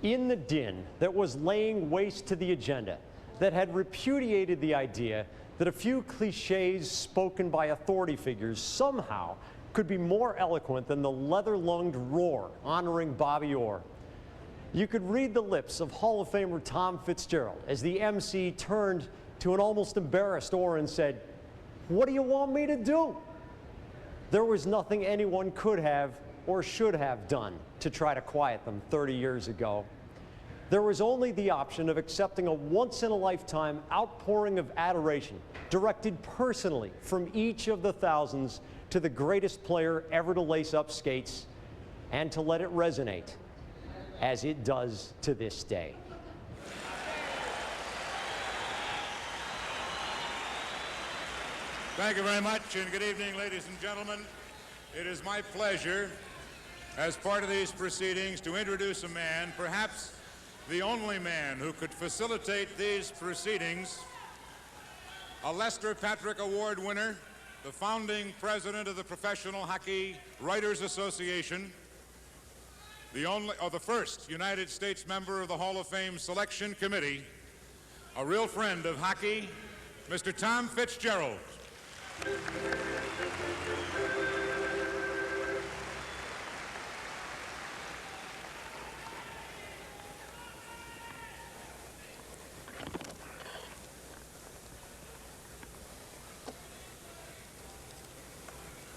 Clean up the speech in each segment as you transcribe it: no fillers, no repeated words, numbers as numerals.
in the din that was laying waste to the agenda, that had repudiated the idea that a few cliches spoken by authority figures somehow could be more eloquent than the leather-lunged roar honoring Bobby Orr. You could read the lips of Hall of Famer Tom Fitzgerald as the MC turned to an almost embarrassed Orr and said, "What do you want me to do?" There was nothing anyone could have or should have done to try to quiet them 30 years ago. There was only the option of accepting a once-in-a-lifetime outpouring of adoration directed personally from each of the thousands to the greatest player ever to lace up skates, and to let it resonate as it does to this day. Thank you very much, and good evening, ladies and gentlemen. It is my pleasure, as part of these proceedings, to introduce a man, perhaps the only man who could facilitate these proceedings, a Lester Patrick Award winner, the founding president of the Professional Hockey Writers Association, the first United States member of the Hall of Fame Selection Committee, a real friend of hockey, Mr. Tom Fitzgerald.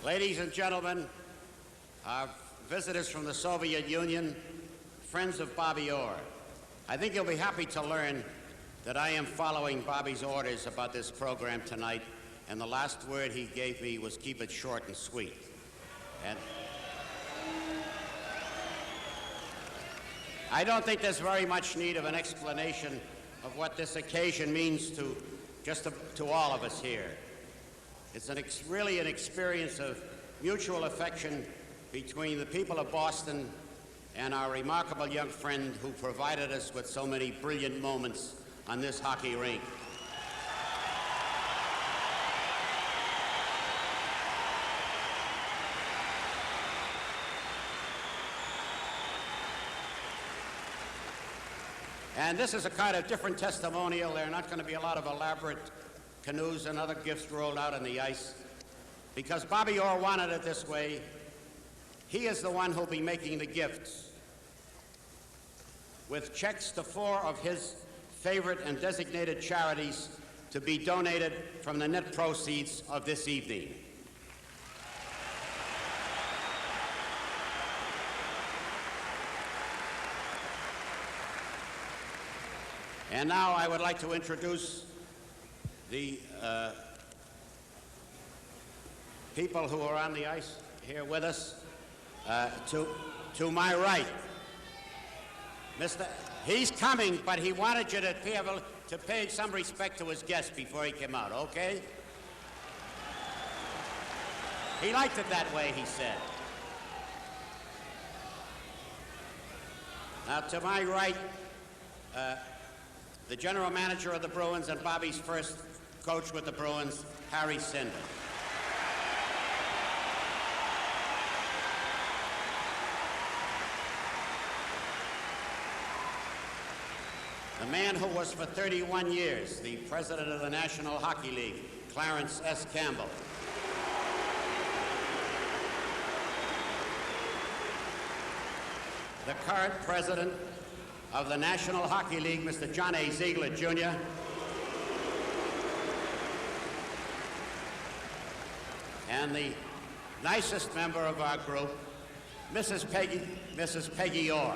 Ladies and gentlemen, our visitors from the Soviet Union, friends of Bobby Orr, I think you'll be happy to learn that I am following Bobby's orders about this program tonight, and the last word he gave me was keep it short and sweet. And I don't think there's very much need of an explanation of what this occasion means to all of us here. It's really an experience of mutual affection between the people of Boston and our remarkable young friend who provided us with so many brilliant moments on this hockey rink. And this is a kind of different testimonial. There are not going to be a lot of elaborate canoes and other gifts rolled out on the ice. Because Bobby Orr wanted it this way, he is the one who'll be making the gifts, with checks to 4 of his favorite and designated charities to be donated from the net proceeds of this evening. And now I would like to introduce the people who are on the ice here with us. To my right, he's coming, but he wanted you to be able to pay some respect to his guests before he came out, okay? He liked it that way, he said. Now, to my right, the general manager of the Bruins and Bobby's first coach with the Bruins, Harry Sinden. The man who was for 31 years the president of the National Hockey League, Clarence S. Campbell. The current president of the National Hockey League, Mr. John A. Ziegler, Jr. And the nicest member of our group, Mrs. Peggy Orr.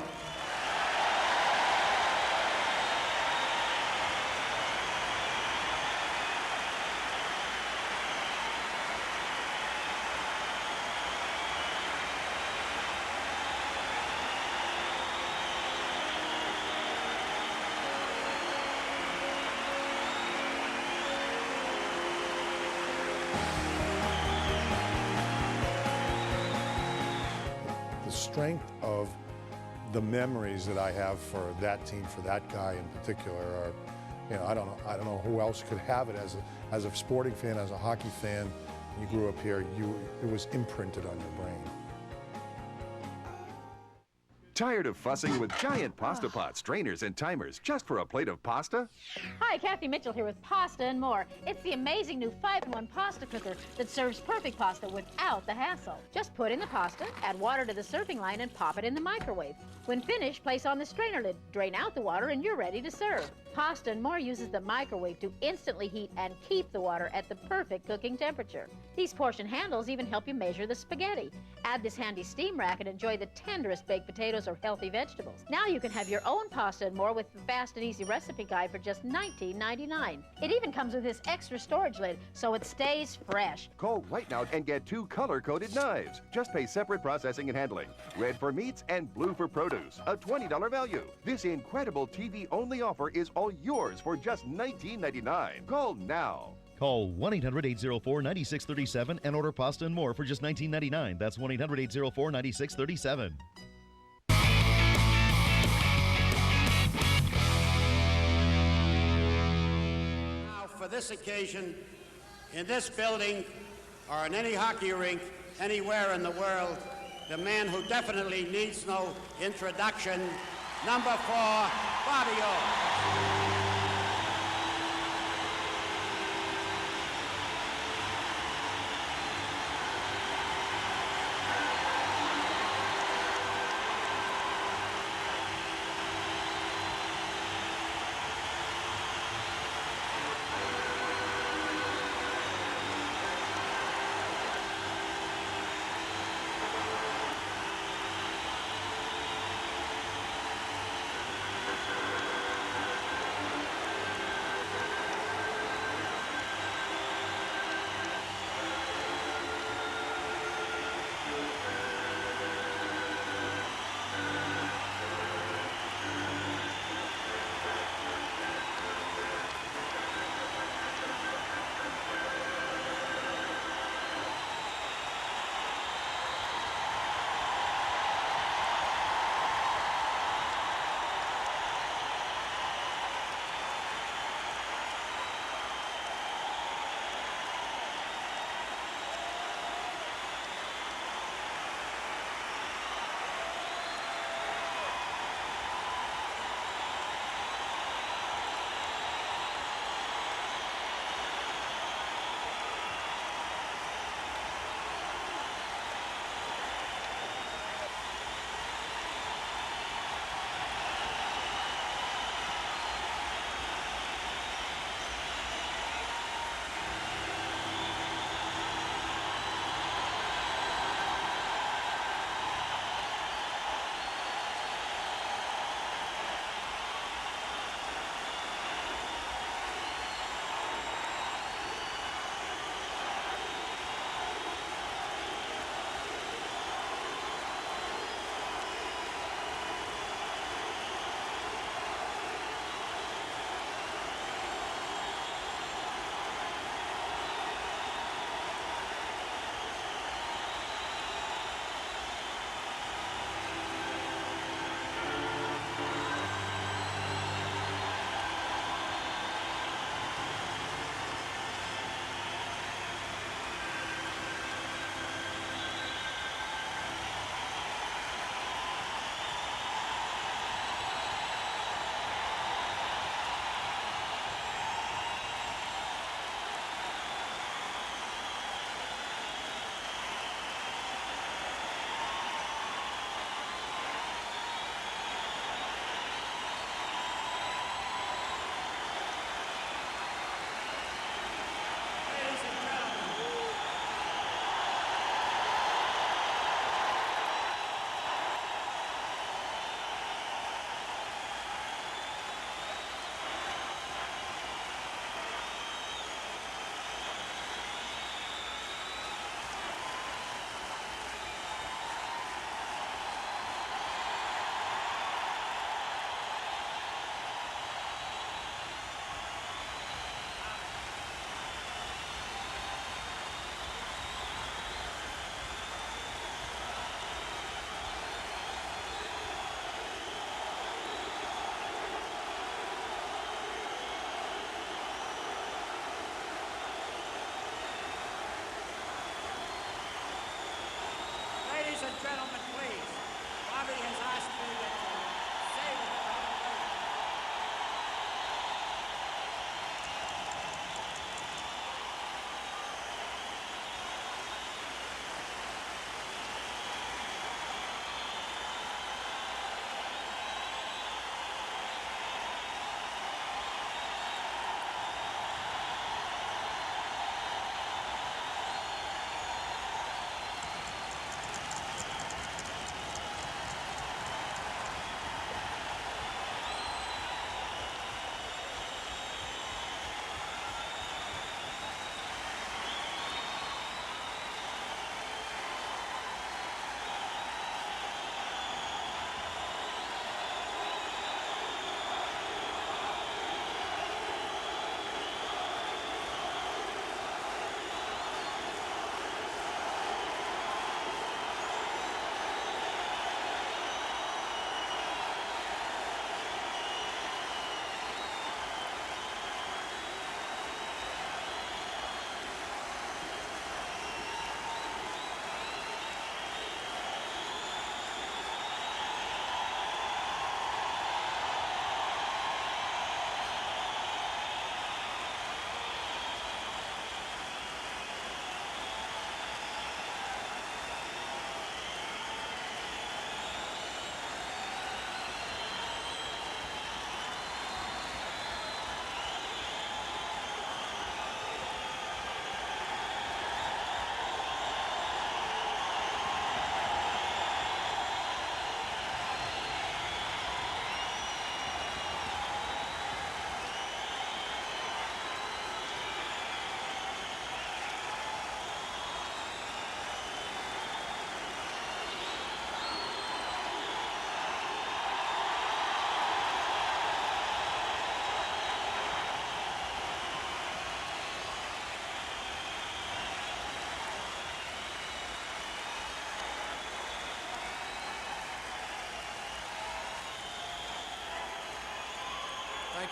Strength of the memories that I have for that team, for that guy in particular, are, you know, I don't know who else could have it as a sporting fan, as a hockey fan. You grew up here, it was imprinted on your brain. Tired of fussing with giant pasta pots, strainers, and timers just for a plate of pasta? Hi, Kathy Mitchell here with Pasta and More. It's the amazing new 5-in-1 pasta cooker that serves perfect pasta without the hassle. Just put in the pasta, add water to the serving line, and pop it in the microwave. When finished, place on the strainer lid, drain out the water, and you're ready to serve. Pasta and More uses the microwave to instantly heat and keep the water at the perfect cooking temperature. These portion handles even help you measure the spaghetti. Add this handy steam rack and enjoy the tenderest baked potatoes or healthy vegetables. Now you can have your own Pasta and More with the fast and easy recipe guide for just $19.99. It even comes with this extra storage lid so it stays fresh. Call right now and get 2 color-coded knives. Just pay separate processing and handling. Red for meats and blue for produce. A $20 value. This incredible TV-only offer is all yours for just $19.99. Call now. Call 1-800-804-9637 and order Pasta and More for just $19.99. That's 1-800-804-9637. Now, for this occasion, in this building or in any hockey rink anywhere in the world, the man who definitely needs no introduction, number 4, Bobby Orr.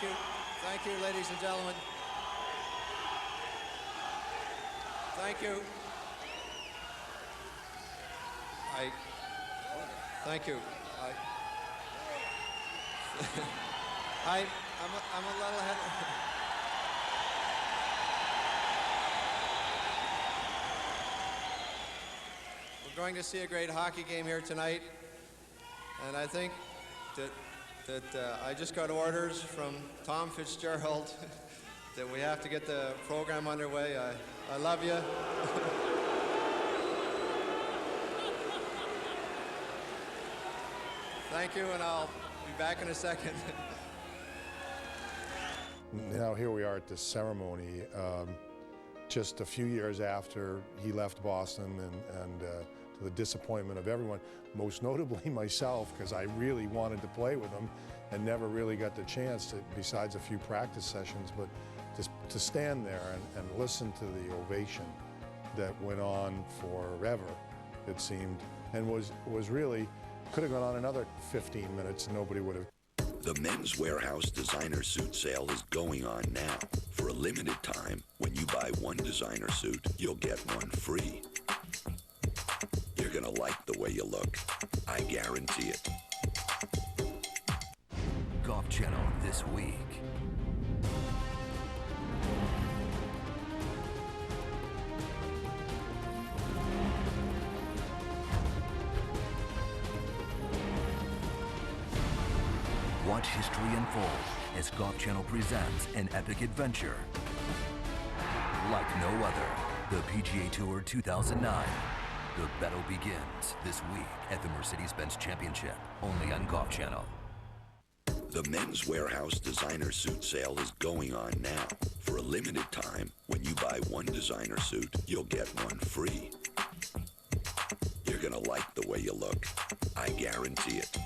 Thank you. Thank you, ladies and gentlemen. Thank you. Thank you. I'm a little ahead. We're going to see a great hockey game here tonight, and I think that I just got orders from Tom Fitzgerald that we have to get the program underway. I love you. Thank you, and I'll be back in a second. Now here we are at this ceremony, just a few years after he left Boston, and to the disappointment of everyone, most notably myself, because I really wanted to play with him and never really got the chance to, besides a few practice sessions, but to stand there and listen to the ovation that went on forever, it seemed, and was really, could have gone on another 15 minutes and nobody would have. The Men's Warehouse designer suit sale is going on now. For a limited time, when you buy one designer suit, you'll get one free. You're gonna like the way you look. I guarantee it. Golf Channel this week. Watch history unfold as Golf Channel presents an epic adventure like no other. The PGA Tour 2009. The battle begins this week at the Mercedes-Benz Championship, only on Golf Channel. The Men's Warehouse designer suit sale is going on now. For a limited time, when you buy one designer suit, you'll get one free. You're gonna like the way you look. I guarantee it.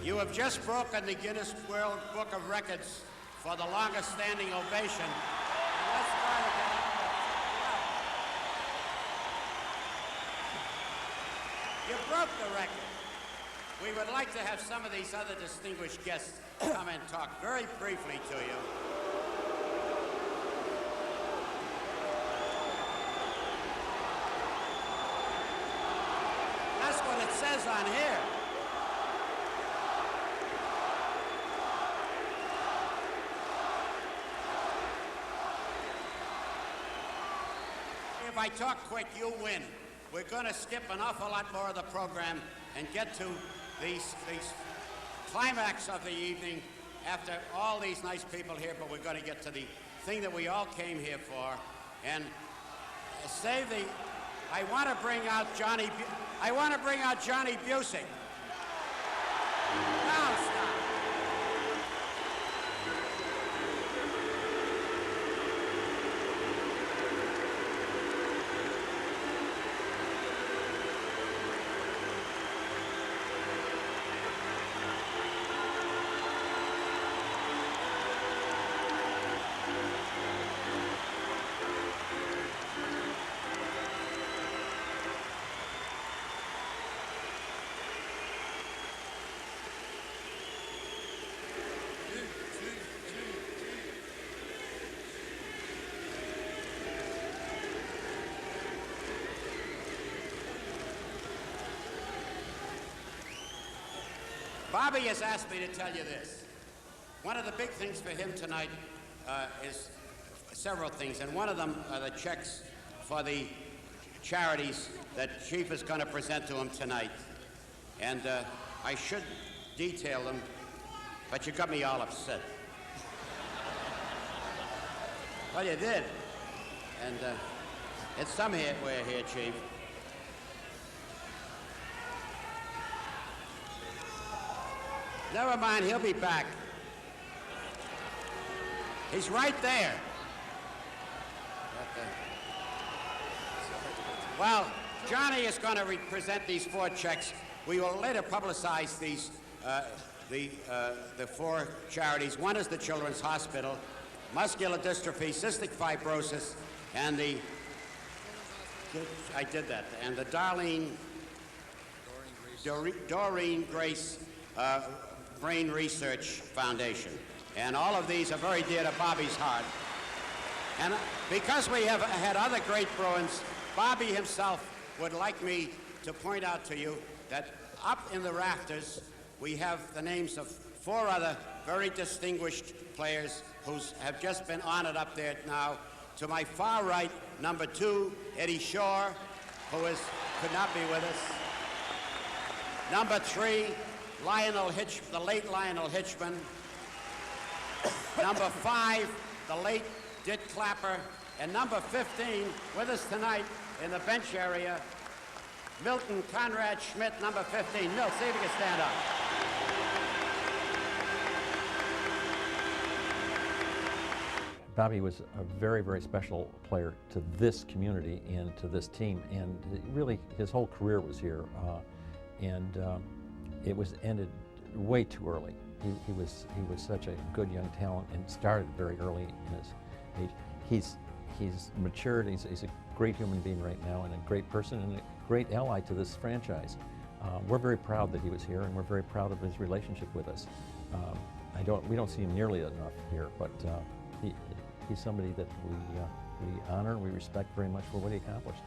You have just broken the Guinness World Book of Records for the longest standing ovation. And let's try to get You broke the record. We would like to have some of these other distinguished guests come and talk very briefly to you. That's what it says on here. If I talk quick, you'll win. We're going to skip an awful lot more of the program and get to these climax of the evening after all these nice people here, but we're going to get to the thing that we all came here for. And I want to bring out Johnny Busick. Now stop. Bobby has asked me to tell you this. One of the big things for him tonight is several things, and one of them are the checks for the charities that Chief is going to present to him tonight. And I should detail them, but you got me all upset. Well, you did. And it's somewhere here, Chief. Never mind, he'll be back. He's right there. Well, Johnny is going to present these 4 checks. We will later publicize these, the 4 charities. One is the Children's Hospital. muscular dystrophy, cystic fibrosis, and the Doreen Grace Brain Research Foundation. And all of these are very dear to Bobby's heart. And because we have had other great Bruins, Bobby himself would like me to point out to you that up in the rafters, we have the names of 4 other very distinguished players who have just been honored up there now. To my far right, number 2, Eddie Shore, who could not be with us. Number 3, the late Lionel Hitchman. Number 5, the late Dick Clapper. And number 15, with us tonight in the bench area, Milton Conrad Schmidt, number 15. Milt, see if you can stand up. Bobby was a very, very special player to this community and to this team, and really his whole career was here, and it was ended way too early. He was such a good young talent and started very early in his age. He's matured. He's a great human being right now, and a great person, and a great ally to this franchise. We're very proud that he was here, and we're very proud of his relationship with us. We don't see him nearly enough here, but he's somebody that we honor and we respect very much for what he accomplished.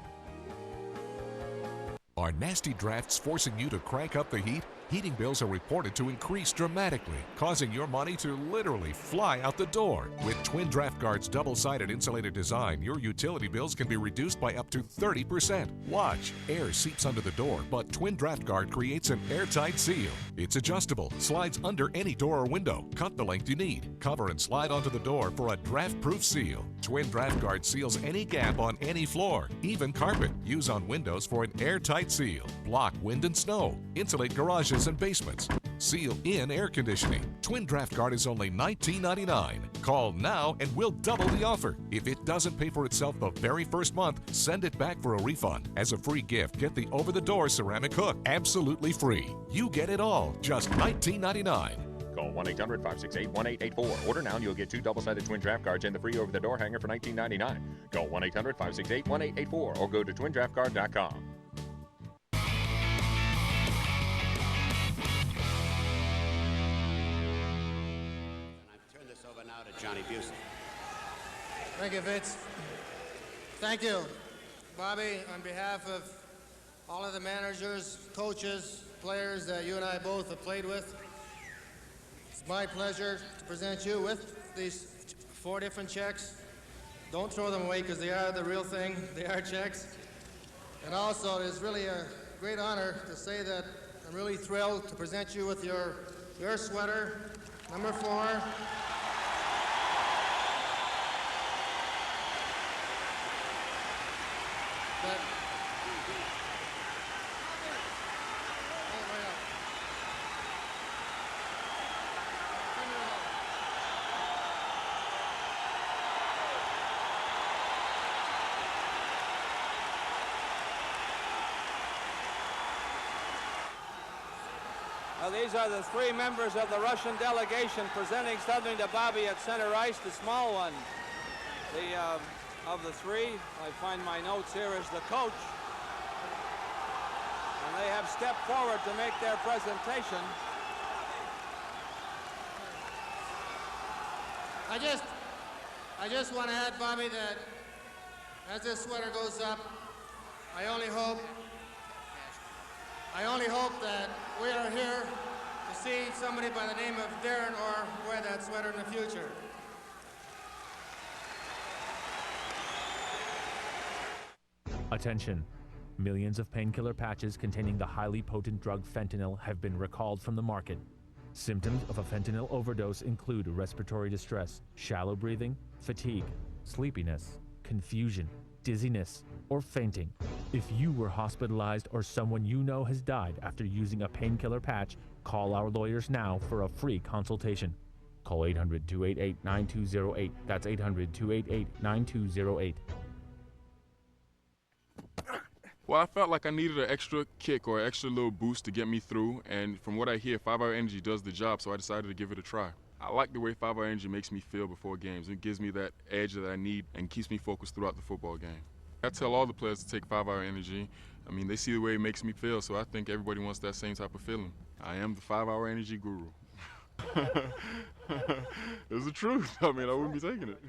Are nasty drafts forcing you to crank up the heat? Heating bills are reported to increase dramatically, causing your money to literally fly out the door. With Twin Draft Guard's double-sided insulated design, your utility bills can be reduced by up to 30%. Watch. Air seeps under the door, but Twin Draft Guard creates an airtight seal. It's adjustable, slides under any door or window. Cut the length you need. Cover and slide onto the door for a draft-proof seal. Twin Draft Guard seals any gap on any floor, even carpet. Use on windows for an airtight seal. Block wind and snow. Insulate garages and basements. Seal in air conditioning. Twin Draft Guard is only $19.99. Call now and we'll double the offer. If it doesn't pay for itself the very first month, send it back for a refund. As a free gift, get the over-the-door ceramic hook. Absolutely free. You get it all. Just $19.99. Call 1-800-568-1884. Order now and you'll get 2 double-sided Twin Draft Guards and the free over-the-door hanger for $19.99. Call 1-800-568-1884 or go to twindraftguard.com. Johnny Busey. Thank you, Vince. Thank you, Bobby. On behalf of all of the managers, coaches, players that you and I both have played with, it's my pleasure to present you with these 4 different checks. Don't throw them away because they are the real thing. They are checks. And also, it's really a great honor to say that I'm really thrilled to present you with your sweater, number 4. Now, these are the 3 members of the Russian delegation presenting something to Bobby at center ice, the small one. Of the 3, I find my notes here, is the coach. And they have stepped forward to make their presentation. I just want to add, Bobby, that as this sweater goes up, I only hope that we are here to see somebody by the name of Darren Orr wear that sweater in the future. Attention. Millions of painkiller patches containing the highly potent drug fentanyl have been recalled from the market. Symptoms of a fentanyl overdose include respiratory distress, shallow breathing, fatigue, sleepiness, confusion, dizziness, or fainting. If you were hospitalized or someone you know has died after using a painkiller patch, call our lawyers now for a free consultation. Call 800-288-9208. That's 800-288-9208. Well, I felt like I needed an extra kick or an extra little boost to get me through, and from what I hear, 5-Hour Energy does the job, so I decided to give it a try. I like the way 5 Hour Energy makes me feel before games. It gives me that edge that I need and keeps me focused throughout the football game. I tell all the players to take 5 Hour Energy. I mean, they see the way it makes me feel, so I think everybody wants that same type of feeling. I am the 5 Hour Energy guru. It's the truth. I mean, I wouldn't be taking it.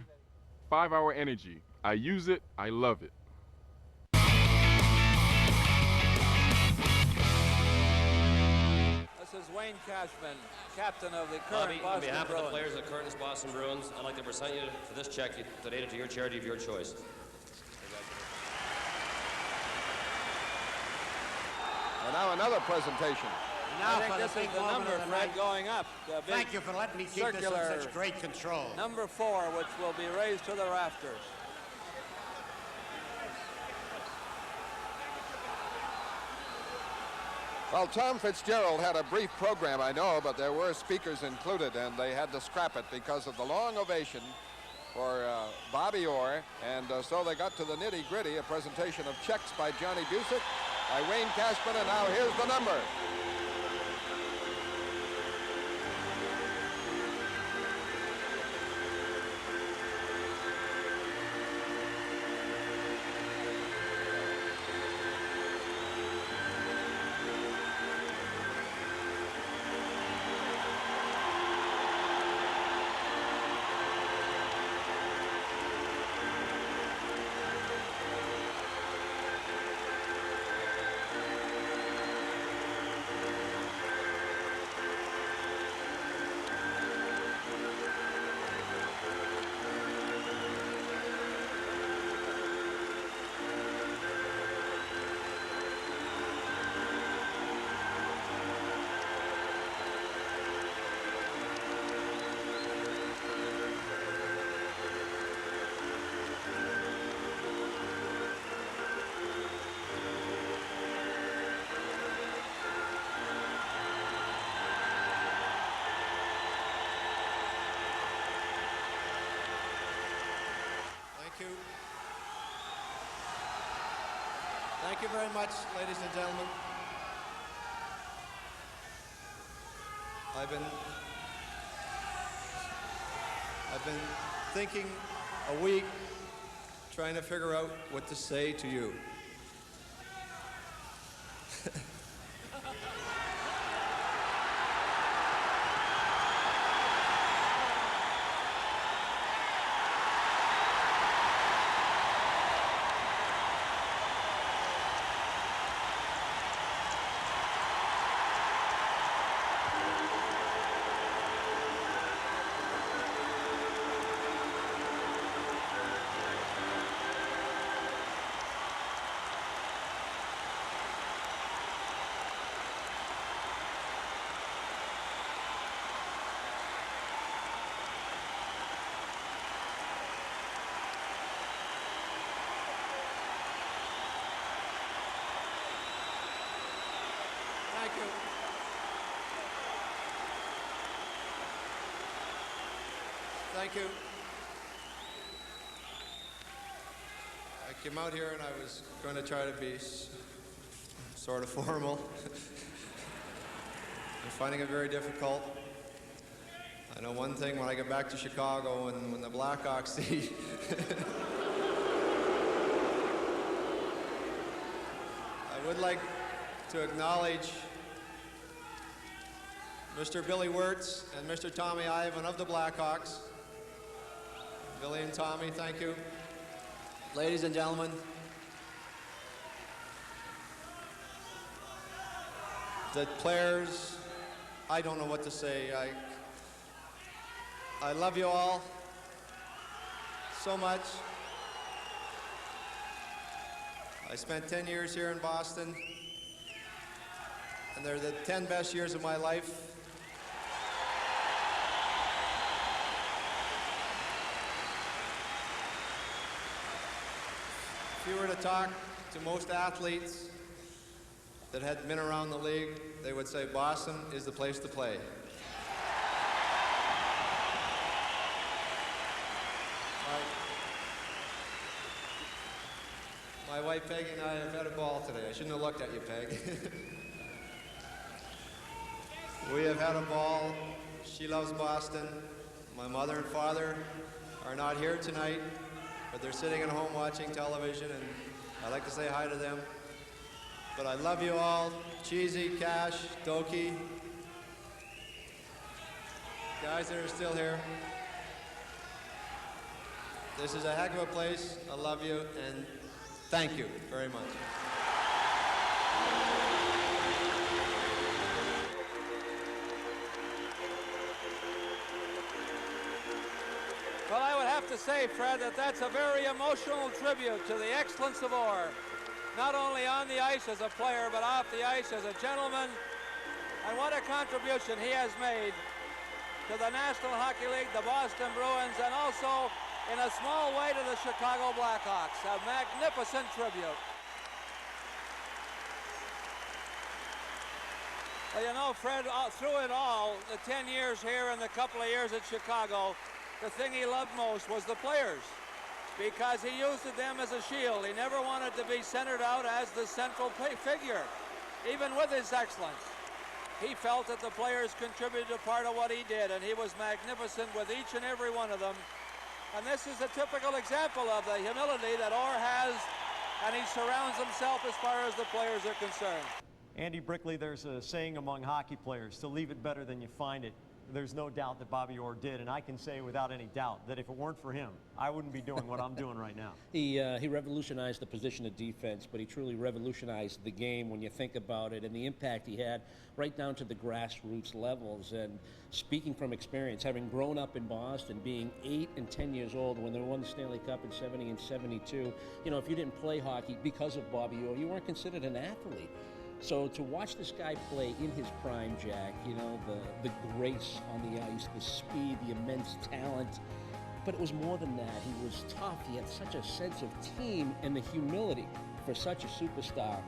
5 Hour Energy. I use it. I love it. This is Wayne Cashman, captain of the Bobby, current on Boston behalf Bruins. of the players of the current Boston Bruins, I'd like to present you for this check donated to your charity of your choice. And now another presentation. I think this is the number, Fred, going up. The big Thank you for letting me keep this in circular such great control. number 4, which will be raised to the rafters. Well, Tom Fitzgerald had a brief program, I know, but there were speakers included, and they had to scrap it because of the long ovation for Bobby Orr. And so they got to the nitty-gritty, a presentation of checks by Johnny Busick, by Wayne Cashman, and now here's the number. Thank you very much, ladies and gentlemen. I've been thinking a week, trying to figure out what to say to you. Thank you. Thank you. I came out here and I was going to try to be sort of formal. I'm finding it very difficult. I know one thing, when I get back to Chicago and when the Blackhawks see I would like to acknowledge Mr. Billy Wirtz and Mr. Tommy Ivan of the Blackhawks. Billy and Tommy, thank you. Ladies and gentlemen, the players, I don't know what to say. I love you all so much. I spent 10 years here in Boston, and they're the 10 best years of my life. If you were to talk to most athletes that had been around the league, they would say Boston is the place to play. My wife Peggy and I have had a ball today. I shouldn't have looked at you, Peg. We have had a ball. she loves Boston. My mother and father are not here tonight, but they're sitting at home watching television, and I'd like to say hi to them. But I love you all. Cheesy, Cash, Doki, guys that are still here. This is a heck of a place. I love you, and thank you very much. Well, I would have to say, Fred, that that's a very emotional tribute to the excellence of Orr, not only on the ice as a player, but off the ice as a gentleman. And what a contribution he has made to the National Hockey League, the Boston Bruins, and also, in a small way, to the Chicago Blackhawks. A magnificent tribute. Well, you know, Fred, through it all, the 10 years here and the couple of years at Chicago, the thing he loved most was the players, because he used them as a shield. He never wanted to be centered out as the central figure, even with his excellence. He felt that the players contributed a part of what he did, and he was magnificent with each and every one of them. And this is a typical example of the humility that Orr has, and he surrounds himself as far as the players are concerned. Andy Brickley, there's a saying among hockey players, to leave it better than you find it. There's no doubt that Bobby Orr did, and I can say without any doubt that if it weren't for him, I wouldn't be doing what I'm doing right now. He revolutionized the position of defense, but he truly revolutionized the game when you think about it, and the impact he had right down to the grassroots levels. And speaking from experience, having grown up in Boston, being 8 and 10 years old when they won the Stanley Cup in 70 and 72, you know, if you didn't play hockey because of Bobby Orr, you weren't considered an athlete. So to watch this guy play in his prime, Jack, you know, the grace on the ice, the speed, the immense talent, but it was more than that. He was tough. He had such a sense of team and the humility for such a superstar.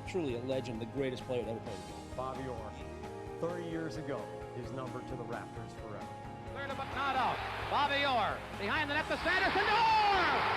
Truly a legend, the greatest player that ever played the game. Bobby Orr, 30 years ago, his number to the Raptors forever. Cleared but not out. Bobby Orr behind the net to Sanderson. Orr!